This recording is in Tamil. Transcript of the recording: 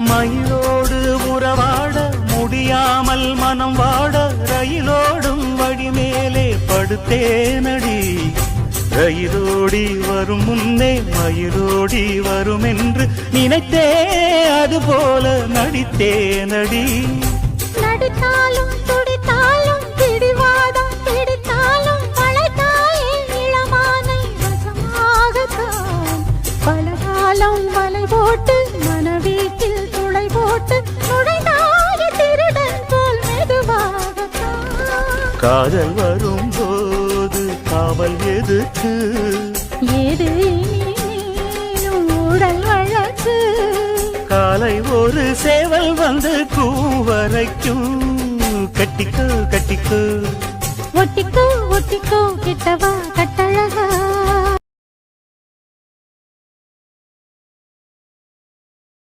மயிலோடு உறவாட முடியாமல் மனம் வாட ரயிலோடும் வழி மேலே படுத்தேனடி. ரயிலோடி வரும் முன்னே மயிலோடி வரும் என்று நினைத்தே அதுபோல நடித்தேனடி. நடித்தாலும் துடித்தாலும் பிடிவாதம் பிடித்தாலும் பழைத்தாயே இளமானை வசமாகத்தான். பலகாலம் வலை போட்டு மனவீட்டில் துளை போட்டு நுழைந்தாய திருடன் போல் மெதுவாகத்தான். காதல் வரும்போது காவல் எதுக்கு? ஏது நீனும் உடல் வழக்கு. காலை ஒரு சேவல் வந்து கூவரைக்கும். கட்டிக்கோ கட்டிக்கோ ஒட்டிக்கோ ஒட்டிக்கோ கிட்டவா கட்டழகா.